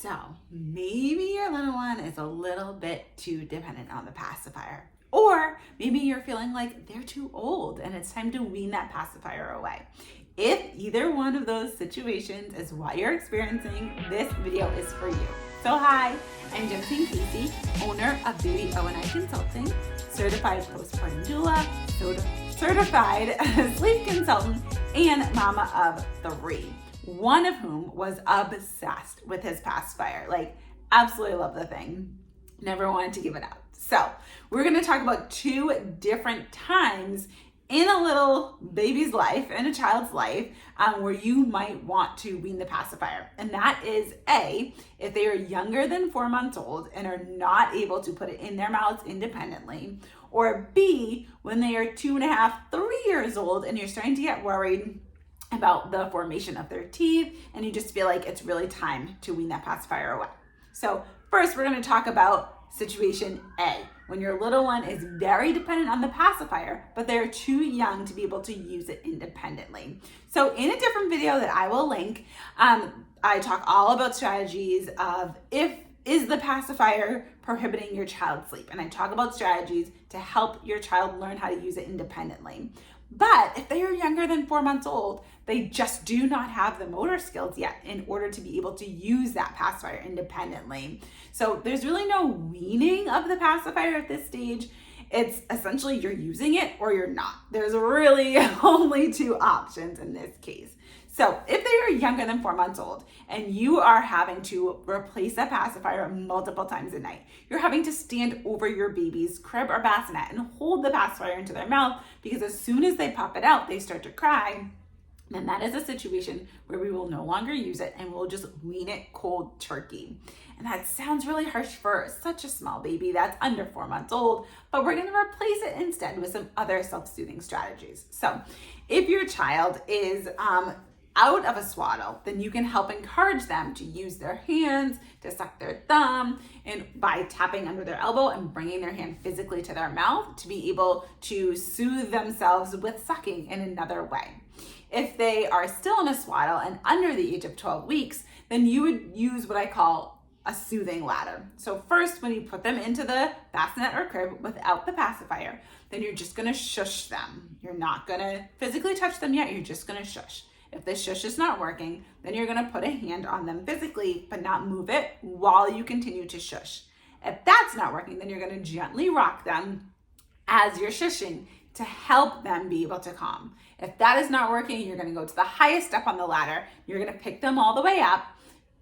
So maybe your little one is a little bit too dependent on the pacifier. Or maybe you're feeling like they're too old and it's time to wean that pacifier away. If either one of those situations is what you're experiencing, this video is for you. So hi, I'm Jim Casey, owner of Baby O&I Consulting, certified postpartum doula, certified sleep consultant, and mama of 3. One of whom was obsessed with his pacifier. Like, absolutely love the thing. Never wanted to give it up. So we're going to talk about 2 different times in a little baby's life, in a child's life, where you might want to wean the pacifier. And that is A, if they are younger than 4 months old and are not able to put it in their mouths independently, or B, when they are 2.5, 3 years old and you're starting to get worried about the formation of their teeth and you just feel like it's really time to wean that pacifier away. So first, we're going to talk about situation A, when your little one is very dependent on the pacifier, but they're too young to be able to use it independently. So in a different video that I will link, I talk all about strategies of is the pacifier prohibiting your child's sleep? And I talk about strategies to help your child learn how to use it independently. But if they are younger than 4 months old, they just do not have the motor skills yet in order to be able to use that pacifier independently. So there's really no weaning of the pacifier at this stage. It's essentially you're using it or you're not. There's really only 2 options in this case. So if they are younger than 4 months old and you are having to replace that pacifier multiple times a night, you're having to stand over your baby's crib or bassinet and hold the pacifier into their mouth because as soon as they pop it out, they start to cry, then that is a situation where we will no longer use it and we'll just wean it cold turkey. And that sounds really harsh for such a small baby that's under 4 months old, but we're going to replace it instead with some other self-soothing strategies. So if your child is out of a swaddle, then you can help encourage them to use their hands, to suck their thumb, and by tapping under their elbow and bringing their hand physically to their mouth to be able to soothe themselves with sucking in another way. If they are still in a swaddle and under the age of 12 weeks, then you would use what I call a soothing ladder. So first, when you put them into the bassinet or crib without the pacifier, then you're just gonna shush them. You're not gonna physically touch them yet, you're just gonna shush. If the shush is not working, then you're gonna put a hand on them physically, but not move it while you continue to shush. If that's not working, then you're gonna gently rock them as you're shushing to help them be able to calm. If that is not working, you're gonna go to the highest step on the ladder. You're gonna pick them all the way up,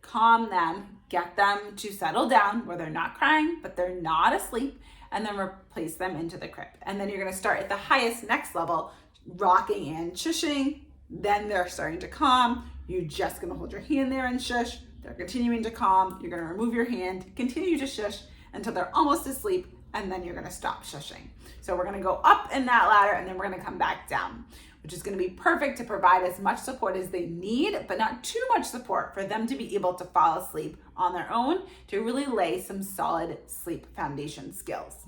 calm them, get them to settle down where they're not crying, but they're not asleep, and then replace them into the crib. And then you're gonna start at the highest next level, rocking and shushing. Then they're starting to calm. You're just gonna hold your hand there and shush. They're continuing to calm. You're gonna remove your hand, continue to shush until they're almost asleep, and then you're gonna stop shushing. So we're gonna go up in that ladder and then we're gonna come back down, which is gonna be perfect to provide as much support as they need, but not too much support for them to be able to fall asleep on their own to really lay some solid sleep foundation skills.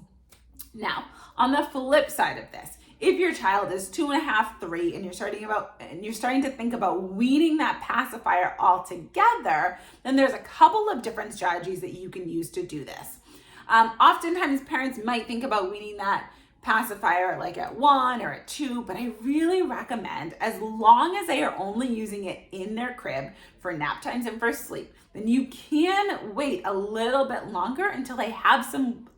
Now, on the flip side of this, if your child is 2.5, 3, and you're starting to think about weaning that pacifier altogether, then there's a couple of different strategies that you can use to do this. Oftentimes parents might think about weaning that pacifier like at 1 or at 2, but I really recommend, as long as they are only using it in their crib for nap times and for sleep, then you can wait a little bit longer until they have some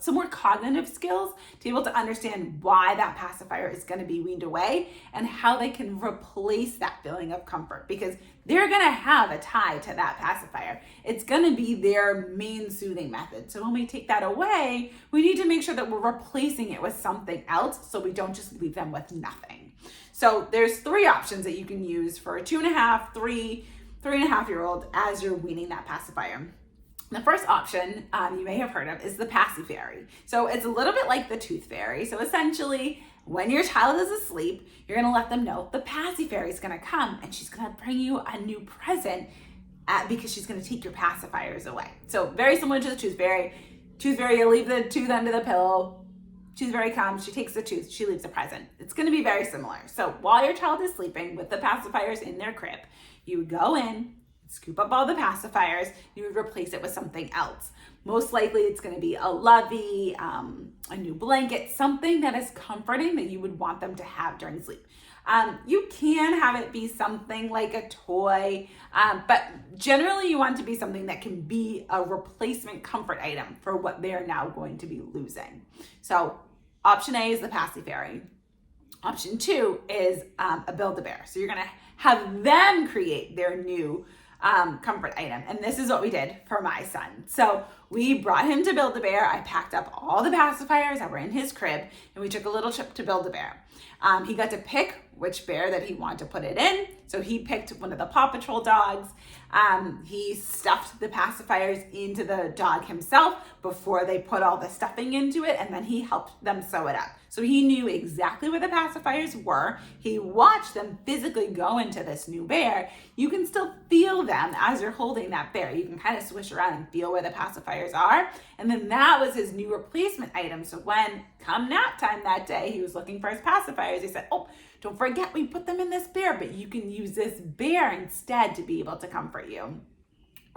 more cognitive skills to be able to understand why that pacifier is going to be weaned away and how they can replace that feeling of comfort, because they're going to have a tie to that pacifier. It's going to be their main soothing method. So when we take that away, we need to make sure that we're replacing it with something else so we don't just leave them with nothing. So there's 3 options that you can use for a 2.5, 3, 3.5-year-old as you're weaning that pacifier. The first option you may have heard of is the Pacifier. So it's a little bit like the tooth fairy. So essentially, when your child is asleep, you're gonna let them know the Pacifier is gonna come and she's gonna bring you a new present because she's gonna take your pacifiers away. So very similar to the tooth fairy. Tooth fairy, you leave the tooth under the pillow. Tooth fairy comes, she takes the tooth, she leaves a present. It's gonna be very similar. So while your child is sleeping with the pacifiers in their crib, you would go in, scoop up all the pacifiers, you would replace it with something else. Most likely it's going to be a lovey, a new blanket, something that is comforting that you would want them to have during sleep. You can have it be something like a toy, but generally you want it to be something that can be a replacement comfort item for what they're now going to be losing. So option A is the Pacifier. Option 2 is a Build-A-Bear. So you're going to have them create their new comfort item. And this is what we did for my son. So we brought him to Build-A-Bear. I packed up all the pacifiers that were in his crib, and we took a little trip to Build-A-Bear. He got to pick which bear that he wanted to put it in. So he picked one of the Paw Patrol dogs. He stuffed the pacifiers into the dog himself before they put all the stuffing into it, and then he helped them sew it up. So he knew exactly where the pacifiers were. He watched them physically go into this new bear. You can still feel them as you're holding that bear. You can kind of swish around and feel where the pacifiers are. And then that was his new replacement item. So when come nap time that day, he was looking for his pacifiers. He said, oh, don't forget we put them in this bear, but you can use this bear instead to be able to comfort you.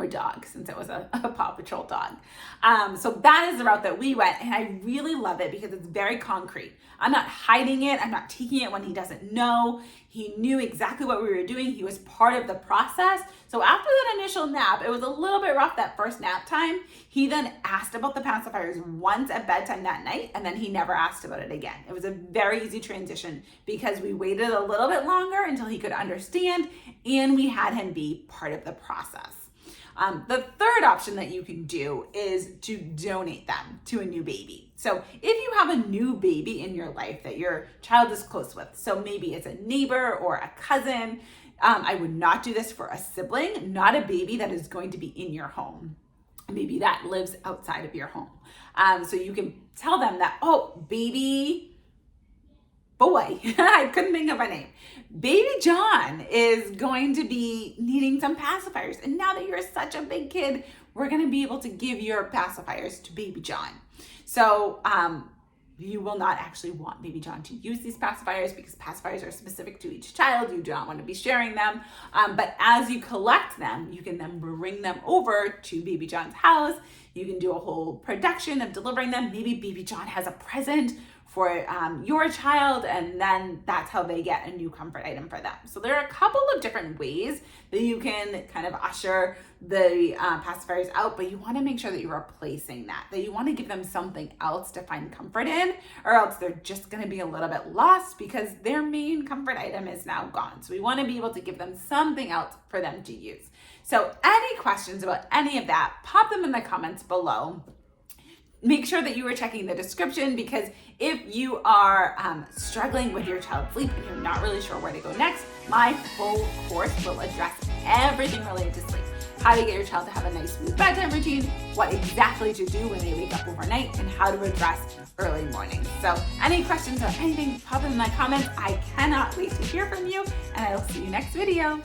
Or dog, since it was a Paw Patrol dog. So that is the route that we went, and I really love it because it's very concrete. I'm not hiding it. I'm not taking it when he doesn't know. He knew exactly what we were doing. He was part of the process. So after that initial nap, it was a little bit rough that first nap time. He then asked about the pacifiers once at bedtime that night, and then he never asked about it again. It was a very easy transition because we waited a little bit longer until he could understand, and we had him be part of the process. The third option that you can do is to donate them to a new baby. So if you have a new baby in your life that your child is close with, so maybe it's a neighbor or a cousin, I would not do this for a sibling, not a baby that is going to be in your home. Maybe that lives outside of your home. So you can tell them that, oh, baby boy, I couldn't think of a name. Baby John is going to be needing some pacifiers. And now that you're such a big kid, we're going to be able to give your pacifiers to Baby John. So you will not actually want Baby John to use these pacifiers because pacifiers are specific to each child. You do not want to be sharing them. But as you collect them, you can then bring them over to Baby John's house. You can do a whole production of delivering them. Maybe Baby John has a present for your child, and then that's how they get a new comfort item for them. So there are a couple of different ways that you can kind of usher the pacifiers out, but you want to make sure that you're replacing that you want to give them something else to find comfort in, or else they're just going to be a little bit lost because their main comfort item is now gone. So we want to be able to give them something else for them to use. So any questions about any of that, pop them in the comments below. Make sure that you are checking the description, because if you are struggling with your child's sleep and you're not really sure where to go next, my full course will address everything related to sleep. How to get your child to have a nice smooth bedtime routine, what exactly to do when they wake up overnight, and how to address early mornings. So any questions or anything, pop them in my comments. I cannot wait to hear from you, and I will see you next video.